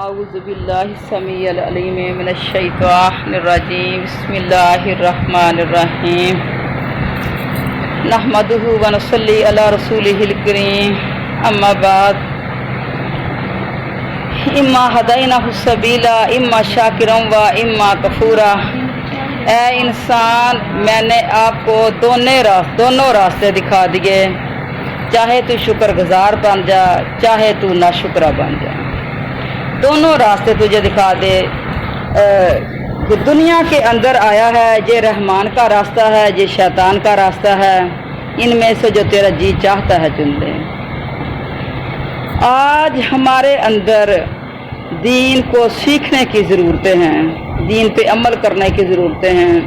اعوذ باللہ السمیع العلیم من الشیطان الرجیم بسم اللہ الرحمن الرحیم نحمدہ ونصلی علی رسولہ الکریم اما بعد اما ہدینہ السبیل اما شاکرا و اما کفورا۔ اے انسان، میں نے آپ کو دونوں راستے دکھا دیے، چاہے تو شکر گزار بن جا چاہے تو ناشکرہ بن جا، دونوں راستے تجھے دکھا دے۔ جو دنیا کے اندر آیا ہے یہ رحمان کا راستہ ہے، یہ شیطان کا راستہ ہے، ان میں سے جو تیرا جی چاہتا ہے چن لے۔ آج ہمارے اندر دین کو سیکھنے کی ضرورتیں ہیں، دین پہ عمل کرنے کی ضرورتیں ہیں،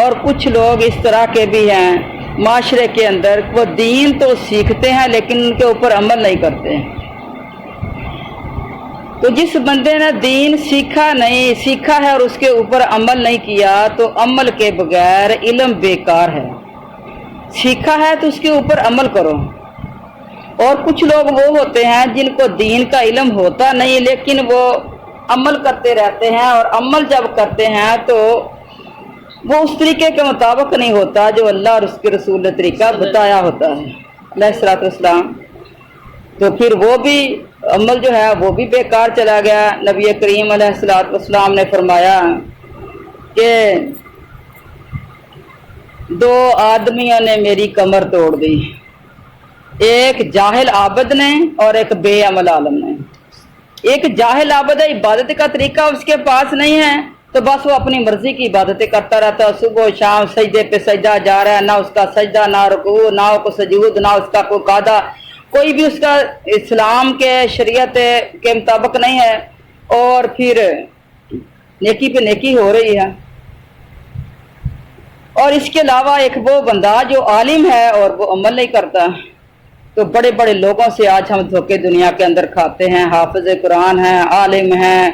اور کچھ لوگ اس طرح کے بھی ہیں معاشرے کے اندر، وہ دین تو سیکھتے ہیں لیکن ان کے اوپر عمل نہیں کرتے۔ تو جس بندے نے دین سیکھا ہے اور اس کے اوپر عمل نہیں کیا تو عمل کے بغیر علم بیکار ہے۔ سیکھا ہے تو اس کے اوپر عمل کرو۔ اور کچھ لوگ وہ ہوتے ہیں جن کو دین کا علم ہوتا نہیں لیکن وہ عمل کرتے رہتے ہیں، اور عمل جب کرتے ہیں تو وہ اس طریقے کے مطابق نہیں ہوتا جو اللہ اور اس کے رسول نے طریقہ بتایا ہوتا ہے علیہ الصلوۃ والسلام، تو پھر وہ بھی عمل جو ہے وہ بھی بیکار چلا گیا۔ نبی کریم علیہ الصلوۃ والسلام نے فرمایا کہ دو آدمیوں نے میری کمر توڑ دی، ایک جاہل عابد نے اور ایک بے عمل عالم نے۔ ایک جاہل عابد ہے، عبادت کا طریقہ اس کے پاس نہیں ہے تو بس وہ اپنی مرضی کی عبادتیں کرتا رہتا ہے، صبح و شام سجدے پہ سجدہ جا رہا ہے، نہ اس کا سجدہ نہ رکوع نہ کو سجود نہ اس کا کوئی قاعدہ، کوئی بھی اس کا اسلام کے شریعت کے مطابق نہیں ہے، اور پھر نیکی پہ نیکی ہو رہی ہے۔ اور اس کے علاوہ ایک وہ بندہ جو عالم ہے اور وہ عمل نہیں کرتا۔ تو بڑے بڑے لوگوں سے آج ہم دھوکے دنیا کے اندر کھاتے ہیں، حافظ قرآن ہیں، عالم ہیں،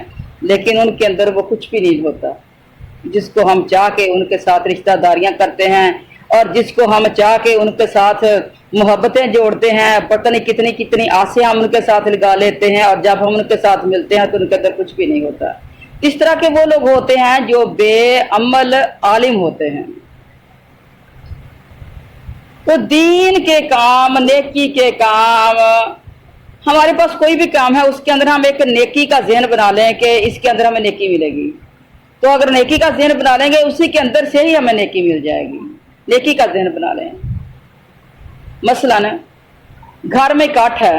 لیکن ان کے اندر وہ کچھ بھی نہیں ہوتا۔ جس کو ہم چاہ کے ان کے ساتھ رشتہ داریاں کرتے ہیں، اور جس کو ہم چاہ کے ان کے ساتھ محبتیں جوڑتے ہیں، پتہ نہیں کتنی کتنی آسیں ہم ان کے ساتھ لگا لیتے ہیں، اور جب ہم ان کے ساتھ ملتے ہیں تو ان کے اندر کچھ بھی نہیں ہوتا۔ اس طرح کے وہ لوگ ہوتے ہیں جو بے عمل عالم ہوتے ہیں۔ تو دین کے کام، نیکی کے کام، ہمارے پاس کوئی بھی کام ہے اس کے اندر ہم ایک نیکی کا ذہن بنا لیں کہ اس کے اندر ہمیں نیکی ملے گی، تو اگر نیکی کا ذہن بنا لیں گے اسی کے اندر سے ہی ہمیں نیکی مل جائے گی۔ نیکی کا ذہن بنا لیں۔ مثلاً گھر میں اکٹھ ہے،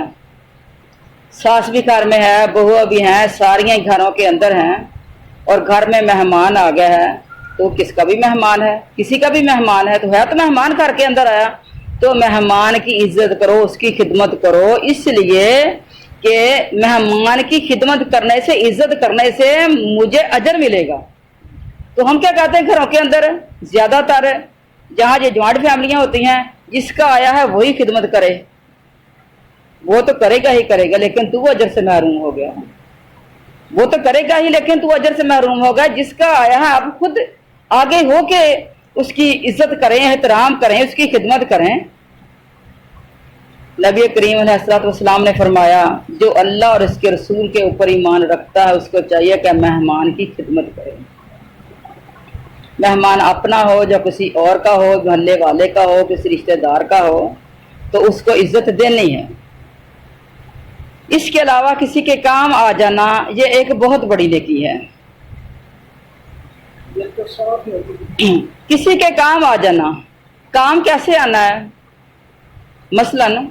ساس بھی گھر میں ہے، بہو بھی ہیں، ساریاں گھروں کے اندر ہیں، اور گھر میں مہمان آ گیا ہے، تو کس کا بھی مہمان ہے، کسی کا بھی مہمان ہے، تو مہمان گھر کے اندر آیا تو مہمان کی عزت کرو، اس کی خدمت کرو، اس لیے کہ مہمان کی خدمت کرنے سے، عزت کرنے سے مجھے اجر ملے گا۔ تو ہم کیا کہتے ہیں گھروں کے اندر زیادہ تر جہاں یہ جوائنٹ فیملیاں ہوتی ہیں، جس کا آیا ہے وہی خدمت کرے، وہ تو کرے گا ہی کرے گا لیکن تو اجر سے محروم ہو گیا، وہ تو کرے گا ہی لیکن تو اجر سے محروم ہو گیا۔ جس کا آیا ہے آپ خود آگے ہو کے اس کی عزت کریں، احترام کریں، اس کی خدمت کریں۔ نبی کریم علیہ الصلوۃ والسلام نے فرمایا جو اللہ اور اس کے رسول کے اوپر ایمان رکھتا ہے اس کو چاہیے کہ مہمان کی خدمت کرے، مہمان اپنا ہو یا کسی اور کا ہو، محلے والے کا ہو، کسی رشتہ دار کا ہو، تو اس کو عزت دینی ہے۔ اس کے علاوہ کسی کے کام آ جانا یہ ایک بہت بڑی نیکی ہے۔ کسی کے کام آ جانا، کام کیسے آنا ہے؟ مثلاً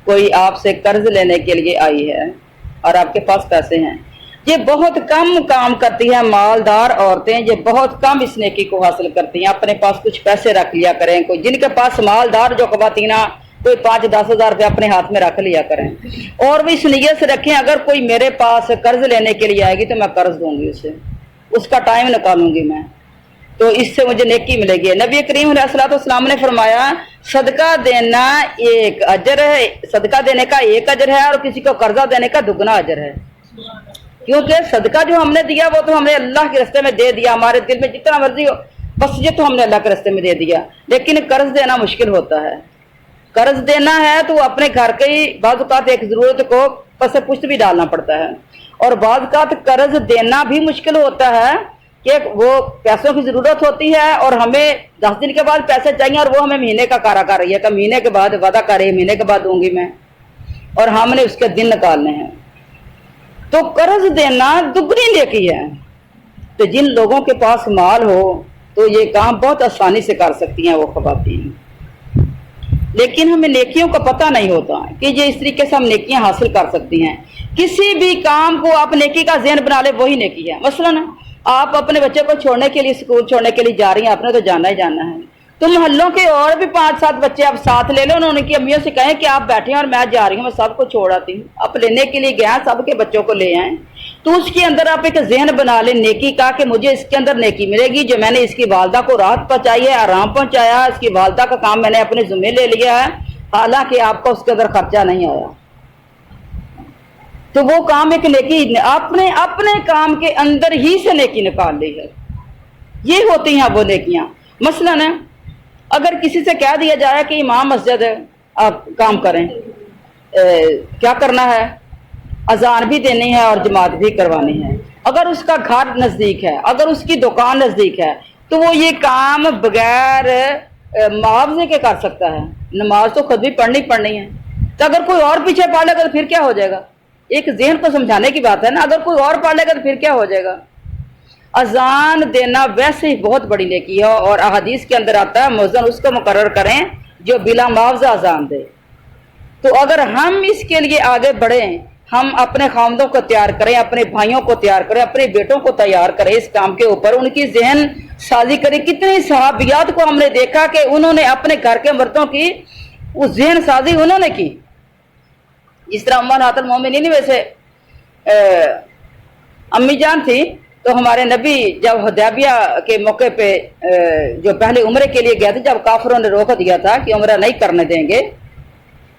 کوئی آپ سے قرض لینے کے لیے آئی ہے اور آپ کے پاس پیسے ہیں، یہ بہت کم کام کرتی ہیں مالدار عورتیں، یہ بہت کم اس نیکی کو حاصل کرتی ہیں۔ اپنے پاس کچھ پیسے رکھ لیا کریں، کوئی جن کے پاس مالدار جو خواتین کوئی 5-10 ہزار روپے اپنے ہاتھ میں رکھ لیا کریں، اور بھی اس نیت سے رکھیں اگر کوئی میرے پاس قرض لینے کے لیے آئے گی تو میں قرض دوں گی، اسے اس کا ٹائم نکالوں گی میں، تو اس سے مجھے نیکی ملے گی۔ نبی کریم علیہ الصلوۃ والسلام نے فرمایا صدقہ دینا ایک اجر ہے، صدقہ دینے کا ایک اجر ہے، اور کسی کو قرضہ دینے کا دگنا اجر ہے، کیونکہ صدقہ جو ہم نے دیا وہ تو ہم نے اللہ کے راستے میں دے دیا، ہمارے دل میں جتنا مرضی ہو بس یہ تو ہم نے اللہ کے راستے میں دے دیا، لیکن قرض دینا مشکل ہوتا ہے۔ कर्ज देना है तो अपने घर के ही बाज़ औक़ात एक ज़रूरत को पस पुष्ट भी डालना पड़ता है, और बाज़ औक़ात कर्ज देना भी मुश्किल होता है कि वो पैसों की ज़रूरत होती है और हमें 10 दिन के बाद पैसे चाहिए और वो हमें महीने का कारा कर रही है कि महीने के बाद वादा कर रही है, महीने के बाद दूंगी मैं, और हमने उसके दिन निकालने हैं। तो कर्ज देना दुगनी नेकी है। तो जिन लोगों के पास माल हो तो ये काम बहुत आसानी से कर सकती हैं वो ख़वातीन, लेकिन हमें नेकियों का पता नहीं होता कि ये इस तरीके से हम नेकियां हासिल कर सकती हैं। किसी भी काम को आप नेकी का ज़हन बना ले वही नेकी है। मसलन आप अपने बच्चे को छोड़ने के लिए, स्कूल छोड़ने के लिए जा रही हैं, आपने तो जाना ही जाना है, तो मोहल्लों के और भी 5-7 बच्चे आप साथ ले लो, उनकी अम्मियों से कहें कि आप बैठे हैं और मैं जा रही हूँ, मैं सबको छोड़ आती हूँ। आप लेने के लिए गए, सबके बच्चों को ले आए, तो उसके अंदर आप एक जहन बना ले नेकी का कि मुझे इसके अंदर नेकी मिलेगी, जो मैंने इसकी वालदा को राहत पहुंचाई है, आराम पहुंचाया, इसकी वालदा का काम मैंने अपने ज़िम्मे ले लिया है, हालांकि आपको उसके अंदर खर्चा नहीं आया। तो वो काम एक नेकी, आपने अपने काम के अंदर ही से नेकी निकाल ली है। ये होती हैं वो नेकियां। मसलन अगर किसी से कह दिया जाए कि इमाम मस्जिद आप काम करें, क्या करना है, अजान भी देनी है और जमात भी करवानी है। अगर उसका घर नज़दीक है, अगर उसकी दुकान नज़दीक है, तो वो ये काम बगैर मुआवजे के कर सकता है। नमाज तो खुद भी पढ़नी है, तो अगर कोई और पीछे पढ़ लेगा तो फिर क्या हो जाएगा। एक ज़हन को समझाने की बात है ना, अगर कोई और पढ़ लेगा तो फिर क्या हो जाएगा। अजान देना वैसे ही बहुत बड़ी नेकी है, और अहादीस के अंदर आता है मुअज्जिन उसको मुकर्रर करें जो बिला मुआवजा अजान दे। तो अगर हम इसके लिए आगे बढ़ें, हम अपने खामदों को तैयार करें, अपने भाइयों को तैयार करें, अपने बेटों को तैयार करें इस काम के ऊपर, उनकी जहन साजी करें। कितनी सहाबियात को हमने देखा कि उन्होंने अपने घर के मर्दों की उस जहन साजी उन्होंने की। जिस तरह उम्महातुल मोमिनीन वैसे अम्मी जान थी, तो हमारे नबी जब हुदैबिया के मौके पे जो पहले उम्रे के लिए गए थे, जब काफिरों ने रोक दिया था कि उम्रा नहीं करने देंगे,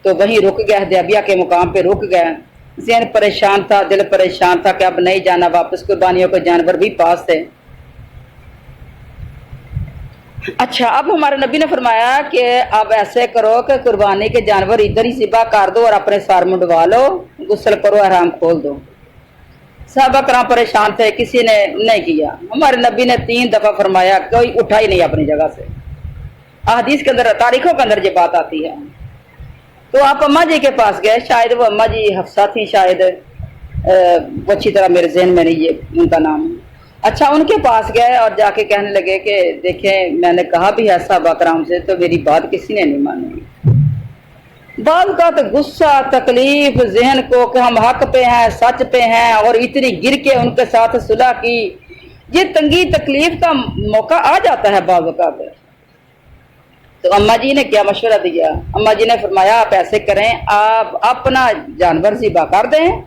तो वहीं रुक गए, हुदैबिया के मुकाम पे रुक गए। ज़हन परेशान था, दिल परेशान था कि अब नहीं जाना वापस, कुर्बानियों के जानवर भी पास थे। अच्छा, अब हमारे नबी ने फरमाया कि अब ऐसे करो कि कुर्बानी के जानवर इधर ही ज़िबा कर दो और अपने सर मुंडवा लो, गुस्ल करो, हराम खोल दो। साहबा कराम परेशान थे, किसी ने नहीं किया। हमारे नबी ने 3 दफा फरमाया, कोई उठा ही नहीं अपनी जगह से। अहदीस के अंदर, तारीखों के अंदर ये बात आती है। तो आप अम्मा जी के पास गए, शायद वो अम्मा जी हफ्सा थी, शायद वो अच्छी तरह मेरे जहन में नहीं ये उनका नाम। अच्छा, उनके पास गए और जाके कहने लगे कि देखें, मैंने कहा भी है साहबा कराम से, तो मेरी बात किसी ने नहीं मानी। बाल का तो गुस्सा, तकलीफ जहन को कि हम हक पे हैं, सच पे हैं, और इतनी गिर के उनके साथ सुलह की, ये तंगी तकलीफ का मौका आ जाता है बाल का। तो अम्मा जी ने क्या मशवरा दिया? अम्मा जी ने फरमाया, आप ऐसे करें, आप अपना जानवर ज़िबा कर दें,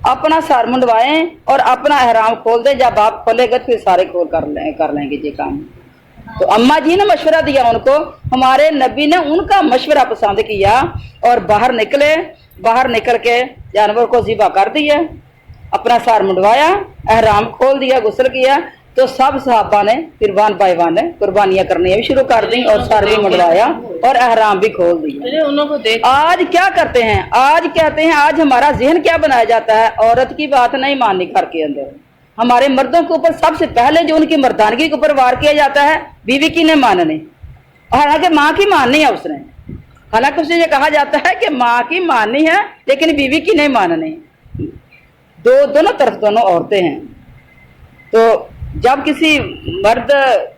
अपना सर मुंडवाएं और अपना एहराम खोल दें। जब आप खोलेंगे तो फिर सारे खोल कर लेंगे ये काम। तो अम्मा जी ने मशवरा दिया उनको, हमारे नबी ने उनका मशवरा पसंद किया और बाहर निकले। बाहर निकल के जानवर को ज़िबा कर दिया, अपना सर मुंडवाया, एहराम खोल दिया, गुस्ल किया। तो सब सहाबा ने फिर वन बाय वन कुर्बानियां करनी भी शुरू कर दी और सर भी मुंडवाया और एहराम भी खोल दिया। आज क्या करते हैं? आज कहते हैं, आज हमारा जहन क्या बनाया जाता है, औरत की बात नहीं माननी घर के अंदर। हमारे मर्दों के ऊपर सबसे पहले जो उनकी मर्दानगी के ऊपर वार किया जाता है, बीवी की नहीं माननी। हालांकि माँ की माननी है उसने, हालांकि उससे ये कहा जाता है कि माँ की माननी है लेकिन बीवी की नहीं माननी। दोनों तरफ दोनों औरतें हैं। तो जब किसी मर्द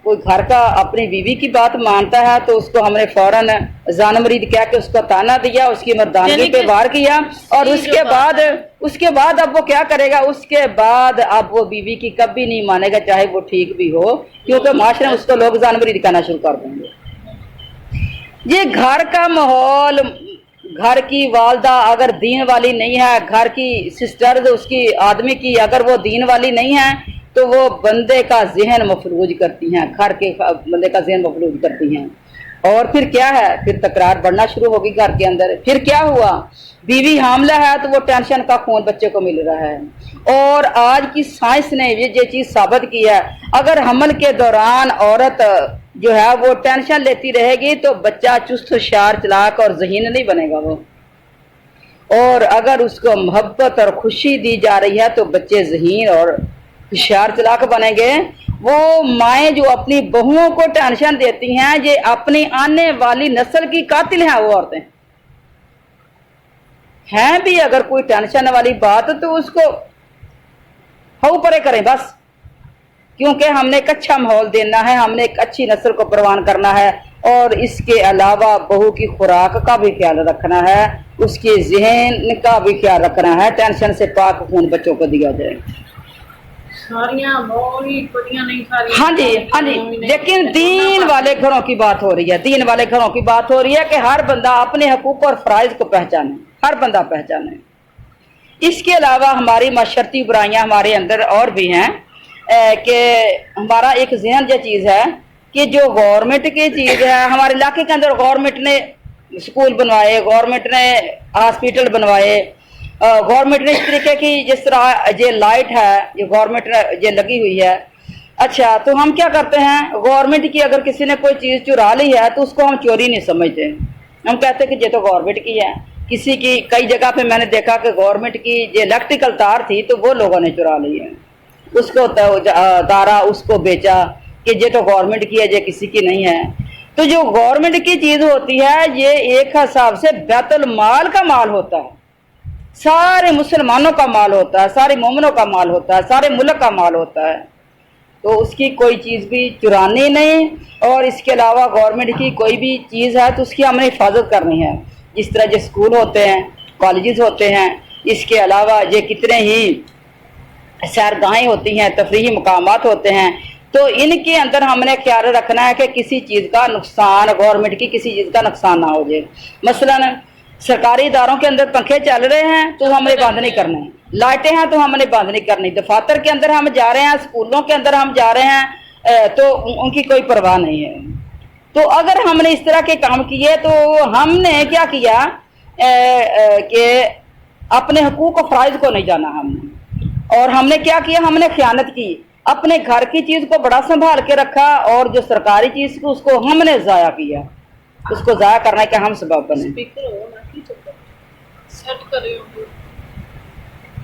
कोई घर का अपनी बीवी की बात मानता है तो उसको हमने फौरन जान मरीद कह के उसको ताना दिया, उसकी मर्दानगी पे वार किया। और उसके बाद अब वो क्या करेगा? उसके बाद अब वो बीवी की कभी नहीं मानेगा, चाहे वो ठीक भी हो, क्योंकि माशरे में उसको लोग जान मरीद कहना शुरू कर देंगे। ये घर का माहौल, घर की वालदा अगर दीन वाली नहीं है, घर की सिस्टर्स उसकी आदमी की अगर वो दीन वाली नहीं है, तो वो बंदे का जहन मफलूज करती हैं, घर के बंदे का जहन मफलूज करती हैं। और फिर क्या है? फिर तकरार बढ़ना शुरू होगी घर के अंदर। फिर क्या हुआ? बीवी हामला है तो वो टेंशन का खून बच्चे को मिल रहा है। और आज की साइंस ने ये चीज साबित की है, अगर हमल के दौरान औरत जो है वो टेंशन लेती रहेगी तो बच्चा चुस्त होशियार चालाक और ज़हीन नहीं बनेगा वो। और अगर उसको मोहब्बत और खुशी दी जा रही है तो बच्चे ज़हीन और होशियार चालाक बनेंगे। वो माएँ जो अपनी बहुओं को टेंशन देती हैं, ये अपनी आने वाली नस्ल की कातिल हैं वो औरतें हैं भी। अगर कोई टेंशन वाली बात तो उसको हाउ परे करें बस, क्योंकि हमने एक अच्छा माहौल देना है, हमने एक अच्छी नस्ल को परवान करना है। और इसके अलावा बहू की खुराक का भी ख्याल रखना है, उसके जहन का भी ख्याल रखना है। टेंशन से पाक खून बच्चों को दिया जाए। हाँ जी, हाँ जी। लेकिन दीन वाले घरों की बात हो रही है, दीन वाले घरों की बात हो रही है कि हर बंदा अपने हकूक और फराइज को पहचाने, हर बंदा पहचाने। इसके अलावा हमारी माशरती बुराइयां हमारे अंदर और भी हैं कि हमारा एक जहन ये चीज़ है कि जो गवर्नमेंट की चीज़ है, हमारे इलाके के अंदर गवर्नमेंट ने स्कूल बनवाए, गवर्नमेंट ने हॉस्पिटल बनवाए, गवर्नमेंट ने इस तरीके की, जिस तरह ये लाइट है ये गवर्नमेंट ने ये लगी हुई है। अच्छा, तो हम क्या करते हैं, गवर्नमेंट की अगर किसी ने कोई चीज़ चुरा ली है तो उसको हम चोरी नहीं समझते, हम कहते हैं कि ये तो गवर्नमेंट की है। किसी की कई जगह पे मैंने देखा कि गवर्नमेंट की जो इलेक्ट्रिकल तार थी तो वो लोगों ने चुरा ली है, उसको तारा उसको बेचा कि ये तो गवर्नमेंट की है, ये किसी की नहीं है। तो जो गवर्नमेंट की चीज़ होती है ये एक हिसाब से बैतुल माल का माल होता है, सारे मुसलमानों का माल होता है, सारे मोमिनों का माल होता है, सारे मुल्क का माल होता है। तो उसकी कोई चीज़ भी चुरानी नहीं। और इसके अलावा गवर्नमेंट की कोई भी चीज़ है तो उसकी हमने हिफाजत करनी है। जिस तरह जो स्कूल होते हैं, कॉलेजेस होते हैं, इसके अलावा ये कितने ही सैरगाहें होती हैं, तफरीही मकामात होते हैं, तो इनके अंदर हमने ख्याल रखना है कि किसी चीज़ का नुकसान, गवर्नमेंट की किसी चीज़ का नुकसान ना हो जाए। मसलन सरकारी इदारों के अंदर पंखे चल रहे हैं तो हमने बंद नहीं करने, लाइटें हैं तो हमने बंद नहीं करनी, दफातर के अंदर हम जा रहे हैं, स्कूलों के अंदर हम जा रहे हैं तो उनकी कोई परवाह नहीं है। तो अगर हमने इस तरह के काम किए तो हमने क्या किया कि अपने हकूक और फ़राइज़ को नहीं जाना हमने। और हमने क्या किया, हमने खयानत की, अपने घर की चीज़ को बड़ा संभाल के रखा और जो सरकारी चीज़ को उसको हमने ज़ाया किया, उसको ज़ाया करने के हम सबब बने।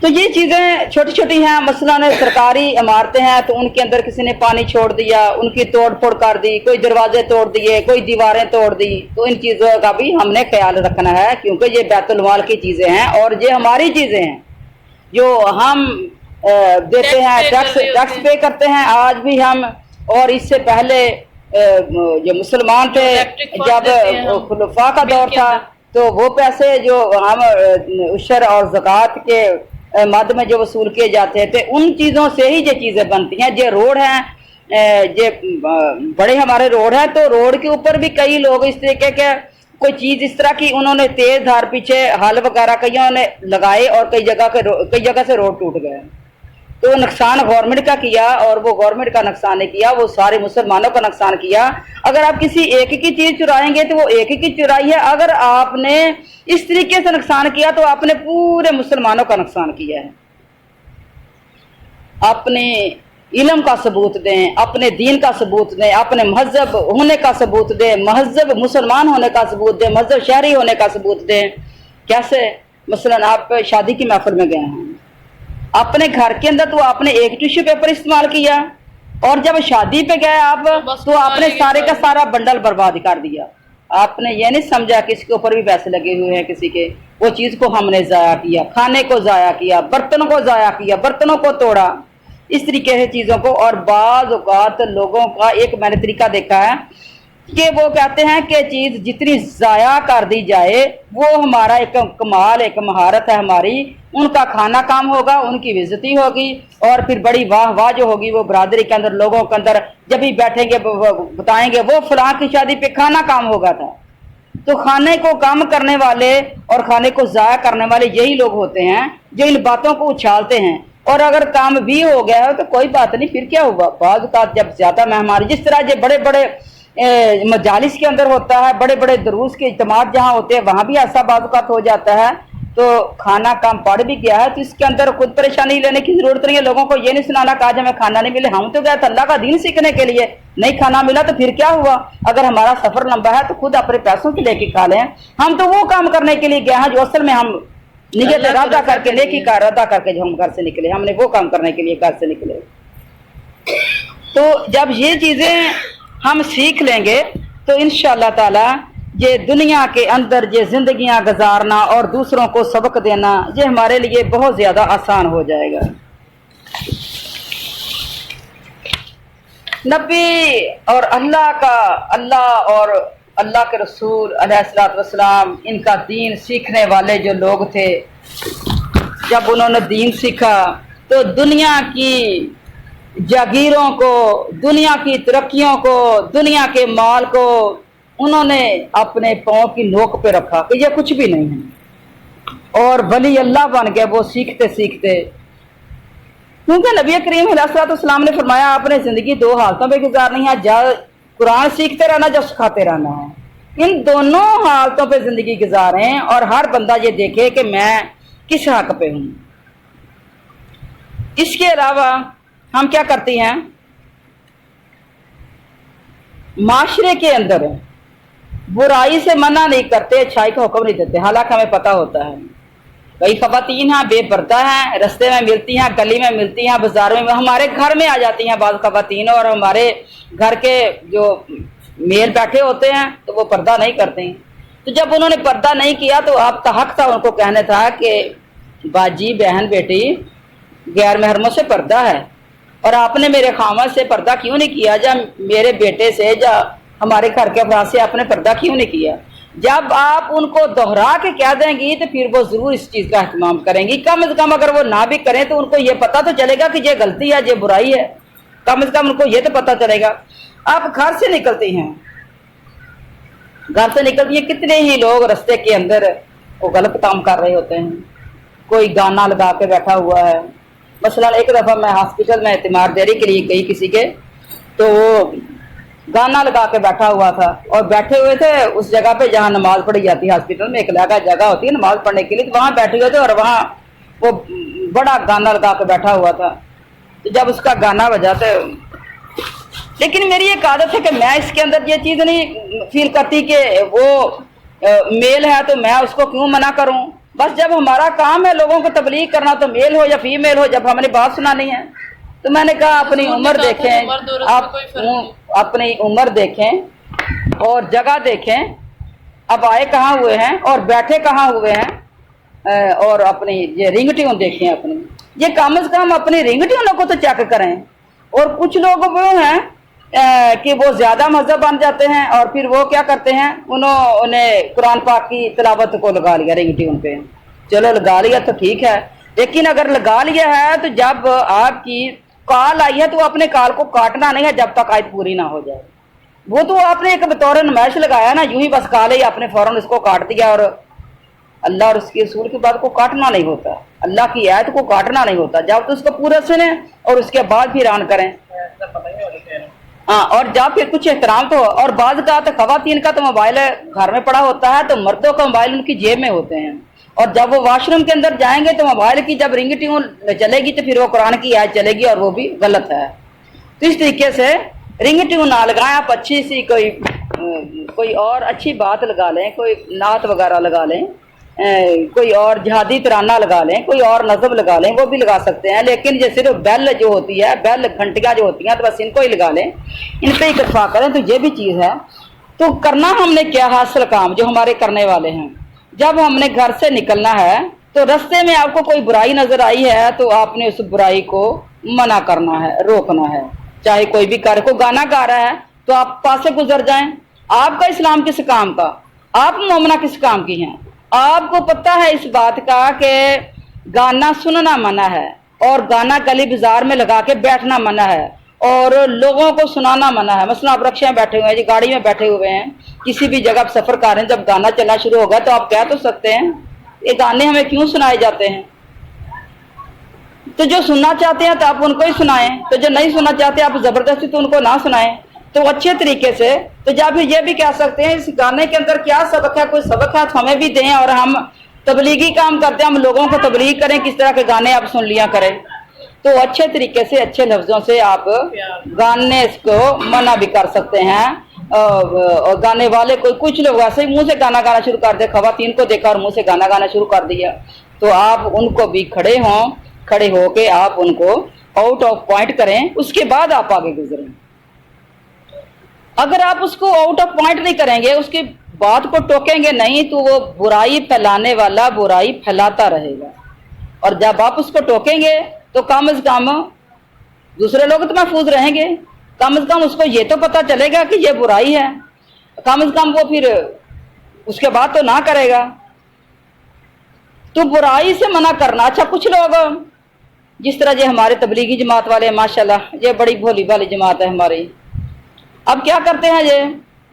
तो ये चीज़ें छोटी छोटी हैं। मसलन सरकारी इमारतें हैं तो उनके अंदर किसी ने पानी छोड़ दिया, उनकी तोड़ फोड़ कर दी, कोई दरवाजे तोड़ दिए, कोई दीवारें तोड़ दी, तो इन चीज़ों का भी हमने ख्याल रखना है, क्योंकि ये बैतुल माल की चीज़ें हैं और ये हमारी चीज़ें हैं जो हम देते हैं, टैक्स पे करते हैं आज भी हम। और इससे पहले जो मुसलमान थे, जब खुलफा का दौर था तो वो पैसे जो हम उशर और ज़कात के मद में जो वसूल किए जाते थे, उन चीज़ों से ही ये चीज़ें बनती हैं। ये रोड हैं, ये बड़े हमारे रोड हैं, तो रोड के ऊपर भी कई लोग इस तरीके के कोई चीज़ इस तरह की उन्होंने तेज़ धार पीछे हल वगैरह कईयों ने लगाए और कई जगह से रोड टूट गए। तो नुकसान गवर्नमेंट का किया और वो गवर्नमेंट का नुकसान नहीं किया, वो सारे मुसलमानों का नुकसान किया। अगर आप किसी एक की चीज़ चुराएंगे तो वो एक ही की चुराई है, अगर आपने इस तरीके से नुकसान किया तो आपने पूरे मुसलमानों का नुकसान किया है। अपने इल्म का सबूत दें, अपने दीन का सबूत दें, अपने महजब होने का सबूत दें, महजब मुसलमान होने का सबूत दें, महजब शहरी होने का सबूत दें। कैसे? मसलन आप शादी की महफिल में गए हैं, अपने घर के अंदर तो आपने एक टिश्यू पेपर इस्तेमाल किया और जब शादी पे गए आप तो आपने सारे का सारा बंडल बर्बाद कर दिया। आपने ये नहीं समझा कि इसके ऊपर भी पैसे लगे हुए हैं किसी के, वो चीज़ को हमने ज़ाया किया, खाने को ज़ाया किया, बर्तनों को ज़ाया किया, बर्तनों को तोड़ा, इस तरीके से चीज़ों को। और बाज़ औक़ात लोगों का एक मैंने तरीका देखा है कि वो कहते हैं कि चीज़ जितनी ज़ाया कर दी जाए वो हमारा एक कमाल, एक महारत है हमारी। उनका खाना काम होगा, उनकी बेइज्जती होगी और फिर बड़ी वाह वाह जो होगी वो बरादरी के अंदर, लोगों के अंदर जब भी बैठेंगे बताएंगे वो फलां की शादी पे खाना काम होगा था। तो खाने को काम करने वाले और खाने को ज़ाया करने वाले यही लोग होते हैं जो इन बातों को उछालते हैं। और अगर काम भी हो गया हो तो कोई बात नहीं, फिर क्या हुआ। बाज़ औक़ात जब ज़्यादा मेहमान, जिस तरह ये बड़े बड़े मजालिस के अंदर होता है, बड़े बड़े दरूस के इज्तिमा जहाँ होते हैं वहाँ भी ऐसा बाज़ औक़ात हो जाता है, तो खाना काम पड़ भी गया है तो इसके अंदर खुद परेशानी लेने की जरूरत नहीं है। लोगों को ये नहीं सुनाना कहा हमें खाना नहीं मिले, हम तो गए अल्लाह का दीन सीखने के लिए, نہیں کھانا ملا تو پھر کیا ہوا؟ اگر ہمارا سفر لمبا ہے تو خود اپنے پیسوں سے لے کے کھا لیں. ہم تو وہ کام کرنے کے لیے گئے ہیں جو اصل میں ہم نیت ارادہ کر کے نیکی کا ارادہ کر کے جو ہم گھر سے نکلے، ہم نے وہ کام کرنے کے لیے گھر سے نکلے. تو جب یہ چیزیں ہم سیکھ لیں گے تو انشاءاللہ تعالی یہ دنیا کے اندر یہ زندگیاں گزارنا اور دوسروں کو سبق دینا یہ ہمارے لیے بہت زیادہ آسان ہو جائے گا. نبی اور اللہ اور اللہ کے رسول علیہ الصلوۃ والسلام ان کا دین سیکھنے والے جو لوگ تھے، جب انہوں نے دین سیکھا تو دنیا کی جاگیروں کو، دنیا کی ترقیوں کو، دنیا کے مال کو انہوں نے اپنے پاؤں کی نوک پہ رکھا کہ یہ کچھ بھی نہیں ہے، اور ولی اللہ بن گئے وہ سیکھتے سیکھتے. کیونکہ نبی کریم علیہ الصلوۃ والسلام نے فرمایا آپ نے زندگی دو حالتوں پہ گزارنی ہے، یا قرآن سیکھتے رہنا یا سکھاتے رہنا ہے. ان دونوں حالتوں پہ زندگی گزاریں اور ہر بندہ یہ دیکھے کہ میں کس حق پہ ہوں. اس کے علاوہ ہم کیا کرتی ہیں، معاشرے کے اندر برائی سے منع نہیں کرتے، اچھائی کا حکم نہیں دیتے، حالانکہ ہمیں پتہ ہوتا ہے کئی خواتین ہیں بے پردہ ہیں، رستے میں ملتی ہیں، گلی میں ملتی ہیں، بازار میں، ہمارے گھر میں آ جاتی ہیں بعض خواتین، اور ہمارے گھر کے جو میل بیٹھے ہوتے ہیں تو وہ پردہ نہیں کرتے ہیں. تو جب انہوں نے پردہ نہیں کیا تو آپ کا حق تھا ان کو کہنے تھا کہ باجی، بہن، بیٹی، غیر محرموں سے پردہ ہے، اور آپ نے میرے خامد سے پردہ کیوں نہیں کیا، یا میرے بیٹے سے، یا ہمارے گھر کے افراد سے آپ نے پردہ کیوں نہیں کیا. جب آپ ان کو دوہرا کے کہہ دیں گی تو پھر وہ ضرور اس چیز کا اہتمام کریں گی. کم از کم اگر وہ نہ بھی کریں تو ان کو یہ پتہ تو چلے گا کہ یہ غلطی ہے، یہ برائی ہے، کم از کم ان کو یہ تو پتہ چلے گا. آپ گھر سے نکلتی ہیں، کتنے ہی لوگ رستے کے اندر وہ غلط کام کر رہے ہوتے ہیں. کوئی گانا لگا کے بیٹھا ہوا ہے. مثلا ایک دفعہ میں ہاسپٹل میں تیمارداری کے لیے گئی کسی کے، تو وہ گانا لگا کے بیٹھا ہوا تھا، اور بیٹھے ہوئے تھے اس جگہ پہ جہاں نماز پڑھی جاتی ہے. ہاسپٹل میں ایک جگہ ہوتی ہے نماز پڑھنے کے لیے، تو وہاں بیٹھے ہوئے تھے اور وہاں وہ بڑا گانا لگا کے بیٹھا ہوا تھا. تو جب اس کا گانا بجا تو، لیکن میری ایک عادت ہے کہ میں اس کے اندر یہ چیز نہیں فیل کرتی کہ وہ میل ہے تو میں اس کو کیوں منع کروں. بس جب ہمارا کام ہے لوگوں کو تبلیغ کرنا، تو میل ہو یا فیمیل ہو، جب ہم نے بات سنانی ہے تو میں نے کہا اپنی عمر دیکھیں، آپ اپنی عمر دیکھیں اور جگہ دیکھیں، اب آئے کہاں ہوئے ہیں اور بیٹھے کہاں ہوئے ہیں، اور اپنی یہ رنگ ٹیون دیکھیں اپنی. یہ کم از کم اپنی رنگ ٹیونوں کو تو چیک کریں. اور کچھ لوگ وہ ہیں کہ وہ زیادہ مذہب بن جاتے ہیں اور پھر وہ کیا کرتے ہیں، انہیں قرآن پاک کی تلاوت کو لگا لیا رنگ ٹیون پہ. چلو لگا لیا تو ٹھیک ہے، لیکن اگر لگا لیا ہے تو جب آپ کی کال آئی ہے تو اپنے کال کو کاٹنا نہیں ہے جب تک آیت پوری نہ ہو جائے. وہ تو آپ نے ایک بطور نمائش لگایا نا، یوں ہی بس کال ہی آپ نے فوراً اس کو کاٹ دیا. اور اللہ اور اس کے رسول کی بات کو کاٹنا نہیں ہوتا، اللہ کی آیت کو کاٹنا نہیں ہوتا. جب تو اس کو پورا سنیں اور اس کے بعد پھر آن کریں. ہاں، اور جب پھر کچھ احترام تو. اور بعض کا تو خواتین کا تو موبائل گھر میں پڑا ہوتا ہے، تو مردوں کا موبائل ان کی جیب میں ہوتے ہیں، اور جب وہ واش روم کے اندر جائیں گے تو موبائل کی جب رنگ ٹیون چلے گی تو پھر وہ قرآن کی آیت چلے گی، اور وہ بھی غلط ہے. تو اس طریقے سے رنگ ٹیون نہ لگائیں، آپ اچھی سی کوئی اور اچھی بات لگا لیں، کوئی نعت وغیرہ لگا لیں، کوئی اور جہادی ترانہ لگا لیں، کوئی اور نظم لگا لیں، وہ بھی لگا سکتے ہیں. لیکن یہ صرف بیل جو ہوتی ہے، بیل گھنٹیاں جو ہوتی ہیں، تو بس ان کو ہی لگا لیں، ان پہ ہی اکتفا کریں. تو یہ بھی چیز ہے. تو کرنا ہم نے کیا حاصل کام جو ہمارے کرنے والے ہیں، جب ہم نے گھر سے نکلنا ہے تو رستے میں آپ کو کوئی برائی نظر آئی ہے تو آپ نے اس برائی کو منع کرنا ہے، روکنا ہے. چاہے کوئی بھی کر، کوئی گانا گا رہا ہے تو آپ پاس سے گزر جائیں. آپ کا اسلام کس کام کا، آپ مومنہ کس کام کی ہیں. آپ کو پتہ ہے اس بات کا کہ گانا سننا منع ہے، اور گانا گلی بازار میں لگا کے بیٹھنا منع ہے، اور لوگوں کو سنانا منع ہے. مثلا آپ رکشے میں بیٹھے ہوئے ہیں، جی گاڑی میں بیٹھے ہوئے ہیں، کسی بھی جگہ سفر کر رہے ہیں، جب گانا چلنا شروع ہوگا تو آپ کہہ تو سکتے ہیں یہ گانے ہمیں کیوں سنائے جاتے ہیں. تو جو سننا چاہتے ہیں تو آپ ان کو ہی سنائیں، تو جو نہیں سننا چاہتے آپ زبردستی تو ان کو نہ سنائیں. تو اچھے طریقے سے. تو یا پھر یہ بھی کہہ سکتے ہیں اس گانے کے اندر کیا سبق ہے، کوئی سبق ہے تو ہمیں بھی دیں، اور ہم تبلیغی کام کرتے ہیں، ہم لوگوں کو تبلیغ کریں کس طرح کے گانے آپ سن لیا کریں. तो अच्छे तरीके से अच्छे लफ्जों से आप गाने को मना भी कर सकते हैं। और गाने वाले कोई कुछ लोग ऐसे ही मुंह से गाना गाना शुरू कर दे, खवातीन को देखा और मुंह से गाना गाना शुरू कर दिया, तो आप उनको भी खड़े होके आप उनको आउट ऑफ पॉइंट करें, उसके बाद आप आगे गुजरें। अगर आप उसको आउट ऑफ पॉइंट नहीं करेंगे, उसकी बात को टोकेंगे नहीं, तो वो बुराई फैलाने वाला बुराई फैलाता रहेगा। और जब आप उसको टोकेंगे तो कम से कम दूसरे लोग तो महफूज रहेंगे, कम से कम उसको ये तो पता चलेगा कि ये बुराई है, कम से कम वो फिर उसके बाद तो ना करेगा। तो बुराई से मना करना। अच्छा, कुछ लोग जिस तरह ये हमारे तबलीगी जमात वाले माशाल्लाह, ये बड़ी भोली भाली जमात है हमारी, अब क्या करते हैं,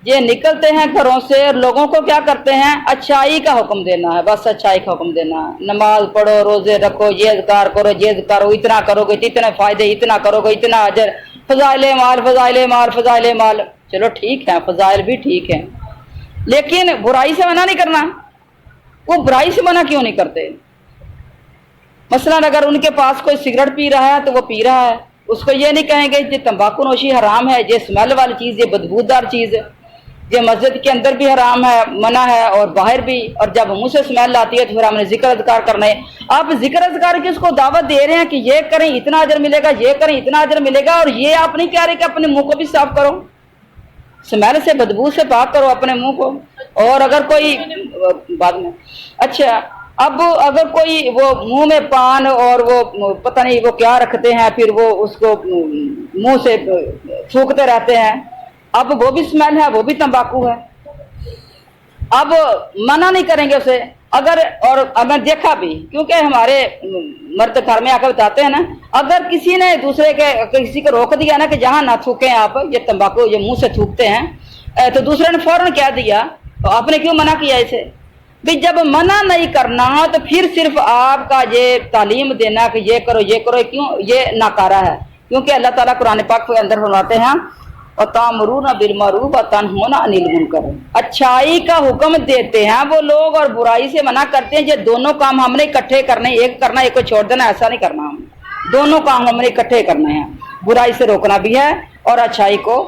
ये निकलते हैं घरों से और लोगों को क्या करते हैं, अच्छाई का हुक्म देना है, बस अच्छाई का हुक्म देना है। नमाज पढ़ो, रोजे रखो, ये ज़िक्र करो, ये करो, इतना करोगे तो इतने फायदे, इतना करोगे इतना अजर, फजाइले माल फजाइले माल फजाइले माल। चलो ठीक है, फजाइल भी ठीक है, लेकिन बुराई से मना नहीं करना। वो बुराई से मना क्यों नहीं करते? मसलन अगर उनके पास कोई सिगरेट पी रहा है तो वो पी रहा है, उसको ये नहीं कहेंगे ये तंबाकू नोशी हराम है, ये स्मेल वाली चीज़, ये बदबूदार चीज़, ये मस्जिद के अंदर भी हराम है, मना है, और बाहर भी। और जब मुंह से स्मेल आती है तो फिर हमने जिक्र अज़कार करना है। आप जिक्र अज़कार की उसको दावत दे रहे हैं कि ये करें इतना अजर मिलेगा, ये करें इतना अजर मिलेगा, और ये आप नहीं कह रहे कि अपने मुंह को भी साफ करो, स्मेल से बदबू से पाक करो अपने मुंह को। और अगर कोई बाद में, अच्छा, अब अगर कोई वो मुंह में पान और वो पता नहीं वो क्या रखते हैं, फिर वो उसको मुंह से थूकते रहते हैं, अब वो भी स्मेल है, वो भी तंबाकू है। अब मना नहीं करेंगे उसे। अगर देखा भी, क्योंकि हमारे मर्द घर में आकर बताते हैं ना, अगर किसी ने किसी को रोक दिया ना कि जहाँ ना थूकें आप, ये तंबाकू ये मुंह से थूकते हैं, तो दूसरे ने फौरन कह दिया तो आपने क्यों मना किया इसे? भी जब मना नहीं करना तो फिर सिर्फ आपका ये तालीम देना कि ये करो क्यों, ये नाकारा है। क्योंकि अल्लाह ताला कुरान पाक के अंदर फरमाते हैं और तामुरूना बिल मारूफ व तनहूना अनिल मुनकर, अच्छाई का हुक्म देते हैं वो लोग और बुराई से मना करते हैं। ये दोनों काम हमने इकट्ठे करने, एक करना एक को छोड़ देना, ऐसा नहीं करना, हमने दोनों काम हमने इकट्ठे करने हैं। बुराई से रोकना भी है और अच्छाई को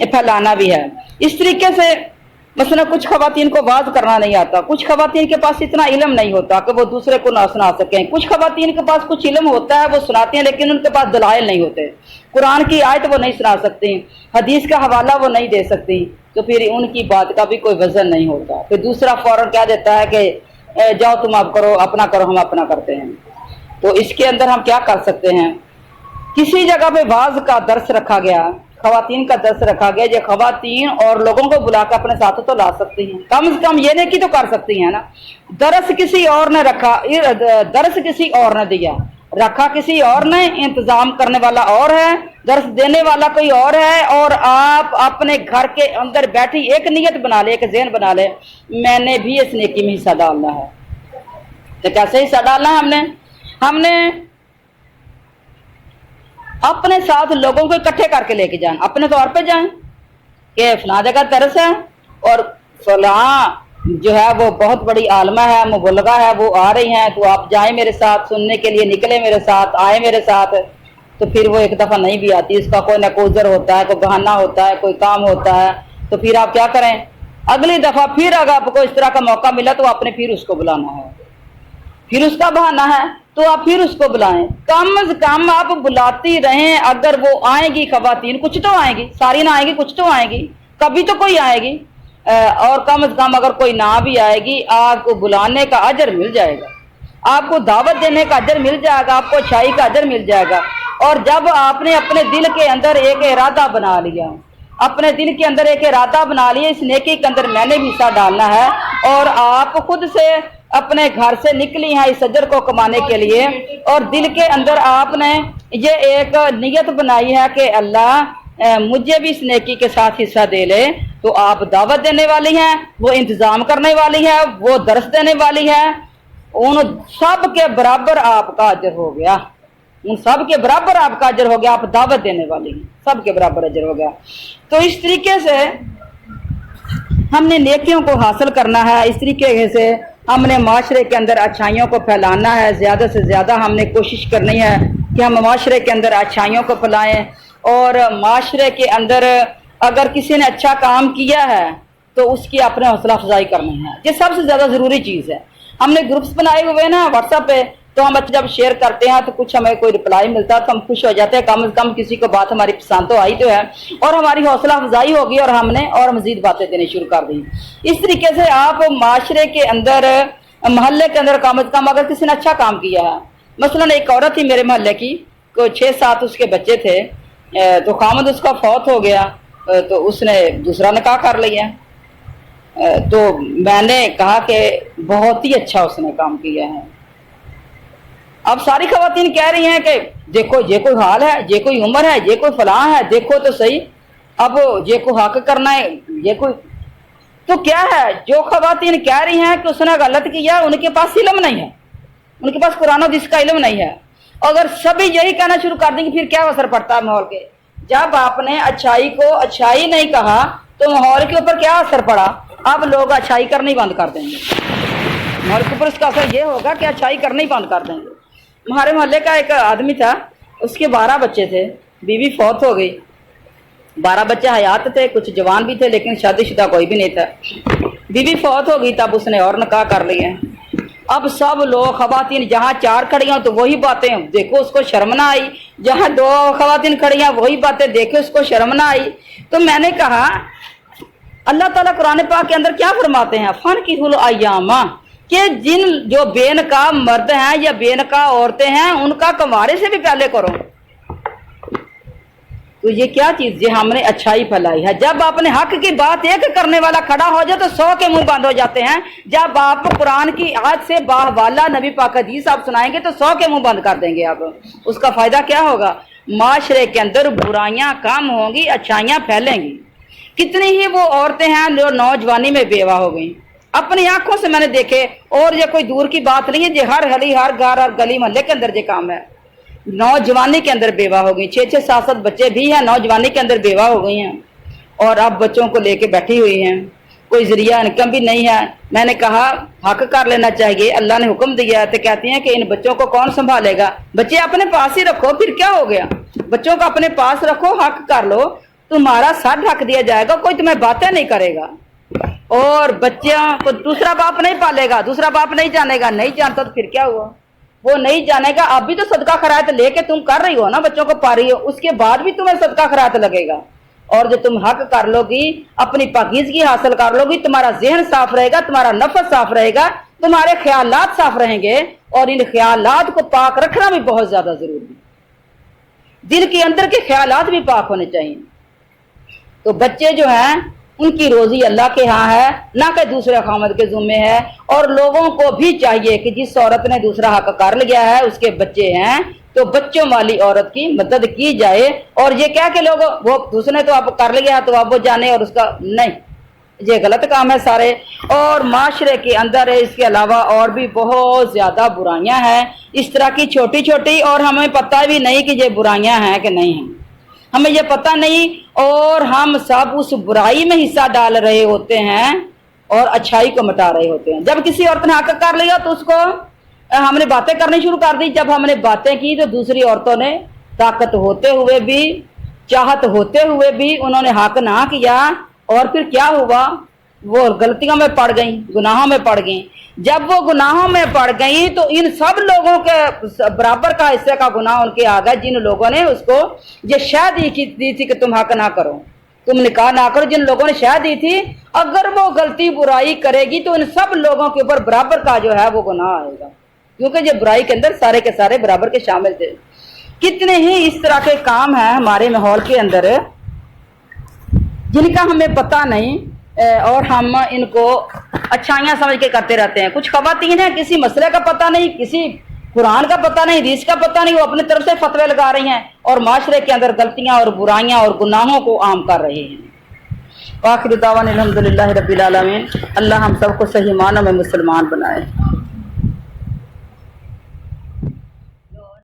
फैलाना भी है। इस तरीके से मसलन कुछ खवातीन को वाज करना नहीं आता, कुछ खवातीन के पास इतना इल्म नहीं होता कि वो दूसरे को ना सुना सकें, कुछ खवातीन के पास कुछ इल्म होता है वो सुनाती हैं, लेकिन उनके पास दलाइल नहीं होते, कुरान की आयत वो नहीं सुना सकती, हदीस का हवाला वो नहीं दे सकती, तो फिर उनकी बात का भी कोई वजन नहीं होता। फिर दूसरा फौरन क्या देता है कि जाओ तुम आप करो, अपना करो, हम अपना करते हैं। तो इसके अंदर हम क्या कर सकते हैं, किसी जगह पे वाज का दर्स रखा गया, खवातीन का दर्स रखा गया, जो खवातीन और लोगों को बुलाकर अपने साथ तो ला सकती हैं, कम से कम ये नहीं कि तो कर सकती हैं ना। दर्स किसी और ने रखा, दर्स किसी और ने दिया, रखा किसी और ने, इंतजाम करने वाला और है, दर्स देने वाला कोई और है, और आप अपने घर के अंदर बैठी एक नियत बना ले, एक ज़हन बना ले, मैंने भी इस नेकी में हिस्सा डालना है। तो कैसे हिस्सा डालना है? हमने अपने साथ लोगों को इकट्ठे करके लेके जाएं, अपने तौर पे जाएं कि फलां जगह तरस है और फलां जो है वो बहुत बड़ी आलमा है, मुबल्लगा है, वो आ रही हैं, तो आप जाएं मेरे साथ सुनने के लिए, निकले मेरे साथ, आए मेरे साथ। तो फिर वो एक दफ़ा नहीं भी आती, इसका कोई ना कोई उज़र होता है, कोई बहाना होता है, कोई काम होता है, तो फिर आप क्या करें, अगली दफ़ा फिर अगर आपको इस तरह का मौका मिला तो आपने फिर उसको बुलाना है, फिर उसका बहाना है तो आप फिर उसको बुलाएं। कम से कम आप बुलाती रहें, अगर वो आएगी खवातीन, कुछ तो आएगी, सारी ना आएगी, कुछ तो आएगी, कभी तो कोई आएगी, और कम से कम अगर कोई ना भी आएगी, आपको बुलाने का अजर मिल जाएगा, आपको दावत देने का अजर मिल जाएगा, आपको अच्छाई का अजर मिल जाएगा। और जब आपने अपने दिल के अंदर एक इरादा बना लिया, अपने दिल के अंदर एक इरादा बना लिया, इस नेकी के अंदर मैंने भी हिस्सा डालना है, और आप खुद से अपने घर से निकली हैं इस अजर को कमाने के लिए, और दिल के अंदर आपने ये एक नियत बनाई है कि अल्लाह मुझे भी इस नेकी के साथ हिस्सा दे ले, तो आप दावत देने वाली हैं, वो इंतज़ाम करने वाली है, वो दर्स देने वाली है, उन सब के बराबर आपका अजर हो गया, उन सब के बराबर आपका अजर हो गया, आप दावत देने वाली हैं, सब के बराबर अजर हो गया। तो इस तरीके से हमने नेकियों को हासिल करना है, इस तरीके से हमने माशरे के अंदर अच्छाइयों को फैलाना है, ज़्यादा से ज़्यादा हमने कोशिश करनी है کہ ہم معاشرے کے اندر اچھائیوں کو پھیلائیں، اور معاشرے کے اندر اگر کسی نے اچھا کام کیا ہے تو اس کی اپنے حوصلہ افزائی کرنی ہے، یہ سب سے زیادہ ضروری چیز ہے۔ ہم نے گروپس بنائے ہوئے نا واٹس ایپ پہ، تو ہم جب شیئر کرتے ہیں تو کچھ ہمیں کوئی رپلائی ملتا ہے تو ہم خوش ہو جاتے ہیں، کم از کم کسی کو بات ہماری پسند تو آئی تو ہے، اور ہماری حوصلہ افزائی ہوگی اور ہم نے اور مزید باتیں دینے شروع کر دی۔ اس طریقے سے آپ معاشرے کے اندر، محلے کے اندر کم از کم اگر کسی نے اچھا کام کیا ہے، مثلاً ایک عورت تھی میرے محلے کی، کوئی 6-7 اس کے بچے تھے، تو خامد اس کا فوت ہو گیا، تو اس نے دوسرا نکاح کر لیا، تو میں نے کہا کہ بہت ہی اچھا اس نے کام کیا ہے۔ اب ساری خواتین کہہ رہی ہیں کہ دیکھو یہ کوئی حال ہے، یہ کوئی عمر ہے، یہ کوئی فلاں ہے، دیکھو تو صحیح، اب یہ کوئی حق کرنا ہے، یہ کوئی تو کیا ہے؟ جو خواتین کہہ رہی ہیں کہ اس نے غلط کیا، ان کے پاس علم نہیں ہے، ان کے پاس قرآن و حدیث کا علم نہیں ہے۔ اگر سبھی یہی کہنا شروع کر دیں گے پھر کیا اثر پڑتا ہے ماحول کے؟ جب آپ نے اچھائی کو اچھائی نہیں کہا تو ماحول کے اوپر کیا اثر پڑا؟ اب لوگ اچھائی کرنا ہی بند کر دیں گے، ماحول کے اوپر اس کا اثر یہ ہوگا کہ اچھائی کرنا ہی بند کر دیں گے۔ ہمارے محلے کا ایک آدمی تھا، اس کے 12 بچے تھے، بیوی فوت ہو گئی، 12 بچے حیات تھے، کچھ جوان بھی تھے لیکن شادی شدہ کوئی بھی نہیں تھا۔ بیوی فوت ہو گئی تب اس نے اور نکاح کر لیا۔ اب سب لوگ خواتین جہاں 4 کھڑی ہیں تو وہی باتیں، دیکھو اس کو شرم نہ آئی، جہاں 2 خواتین کھڑی ہیں وہی باتیں، دیکھو اس کو شرم نہ آئی۔ تو میں نے کہا اللہ تعالیٰ قرآن پاک کے اندر کیا فرماتے ہیں؟ فن کی حل ایامہ، کہ جن جو بے نکاح مرد ہیں یا بے نکاح عورتیں ہیں ان کا کنوارے سے بھی پہلے کرو۔ تو یہ کیا چیز، یہ ہم نے اچھائی پھیلائی ہے۔ جب اپنے حق کی بات ایک کرنے والا کھڑا ہو جائے تو 100 کے منہ بند ہو جاتے ہیں۔ جب آپ قرآن کی آیت سے باحوالہ نبی پاک حدیث آپ سنائیں گے تو 100 کے منہ بند کر دیں گے آپ۔ اس کا فائدہ کیا ہوگا؟ معاشرے کے اندر برائیاں کم ہوں گی، اچھائیاں پھیلیں گی۔ کتنی ہی وہ عورتیں ہیں جو نوجوانی میں بیوہ ہو گئیں، اپنی آنکھوں سے میں نے دیکھے، اور یہ کوئی دور کی بات نہیں ہے، یہ ہر گلی ہر گھر ہر گلی محلے کے اندر یہ کام ہے۔ نوجوانی کے اندر بیوہ ہو گئی، 6-6 7-7 بچے بھی ہیں، نوجوانی کے اندر بیوہ ہو گئی ہیں، اور اب بچوں کو لے کے بیٹھی ہوئی ہیں، کوئی ذریعہ انکم بھی نہیں ہے۔ میں نے کہا حق کر لینا چاہیے، اللہ نے حکم دیا ہے، تو کہتی ہیں کہ ان بچوں کو کون سنبھالے گا؟ بچے اپنے پاس ہی رکھو، پھر کیا ہو گیا؟ بچوں کو اپنے پاس رکھو، حق کر لو، تمہارا سر ڈھک دیا جائے گا، کوئی تمہیں باتیں نہیں کرے گا۔ اور بچوں کو دوسرا باپ نہیں پالے گا، دوسرا باپ نہیں جانے گا، نہیں جانتا تو پھر کیا ہوا؟ وہ نہیں جانے گا، اب بھی تو صدقہ خیرات لے کے تم کر رہی ہو نا، بچوں کو پا رہی ہو، اس کے بعد بھی تمہیں صدقہ خیرات لگے گا۔ اور جو تم حق کر لو گی، اپنی پاکیزگی حاصل کر لو گی، تمہارا ذہن صاف رہے گا، تمہارا نفس صاف رہے گا، تمہارے خیالات صاف رہیں گے، اور ان خیالات کو پاک رکھنا بھی بہت زیادہ ضروری ہے۔ دل کے اندر کے خیالات بھی پاک ہونے چاہیے۔ تو بچے جو ہیں ان کی روزی اللہ کے ہاں ہے، نہ کہ دوسرے خامد کے ذمے ہے، اور لوگوں کو بھی چاہیے کہ جس عورت نے دوسرا حق کر لیا ہے، اس کے بچے ہیں، تو بچوں والی عورت کی مدد کی جائے، اور یہ کہہ کہ لوگ وہ دوسرے نے تو اب کر لیا تو اب وہ جانے، اور اس کا نہیں، یہ غلط کام ہے سارے۔ اور معاشرے کے اندر اس کے علاوہ اور بھی بہت زیادہ برائیاں ہیں، اس طرح کی چھوٹی چھوٹی، اور ہمیں پتہ بھی نہیں کہ یہ برائیاں ہیں کہ نہیں ہیں، ہمیں یہ پتہ نہیں، اور ہم سب اس برائی میں حصہ ڈال رہے ہوتے ہیں اور اچھائی کو مٹا رہے ہوتے ہیں۔ جب کسی عورت نے حق کر لیا تو اس کو ہم نے باتیں کرنی شروع کر دی، جب ہم نے باتیں کی تو دوسری عورتوں نے طاقت ہوتے ہوئے بھی، چاہت ہوتے ہوئے بھی انہوں نے حق نہ کیا، اور پھر کیا ہوا؟ وہ غلطیوں میں پڑ گئیں، گناہوں میں پڑ گئیں۔ جب وہ گناہوں میں پڑ گئی تو ان سب لوگوں کے برابر کا حصے کا گناہ ان کے آ گیا، جن لوگوں نے اس کو یہ شہ دی تھی کہ تم حق نہ کرو، تم نکاح نہ کرو، جن لوگوں نے شہ دی تھی، اگر وہ غلطی برائی کرے گی تو ان سب لوگوں کے اوپر برابر کا جو ہے وہ گناہ آئے گا، کیونکہ یہ برائی کے اندر سارے کے سارے برابر کے شامل تھے۔ کتنے ہی اس طرح کے کام ہیں ہمارے ماحول کے اندر جن کا ہمیں پتہ نہیں، اور ہم ان کو اچھائیاں سمجھ کے کرتے رہتے ہیں۔ کچھ خواتین ہیں کسی مسئلے کا پتہ نہیں، کسی قرآن کا پتہ نہیں، حدیث کا پتہ نہیں، وہ اپنی طرف سے فتوے لگا رہی ہیں اور معاشرے کے اندر غلطیاں اور برائیاں اور گناہوں کو عام کر رہی ہیں۔ آخر دعوانا الحمدللہ رب العالمین۔ اللہ ہم سب کو صحیح معنوں میں مسلمان بنائے۔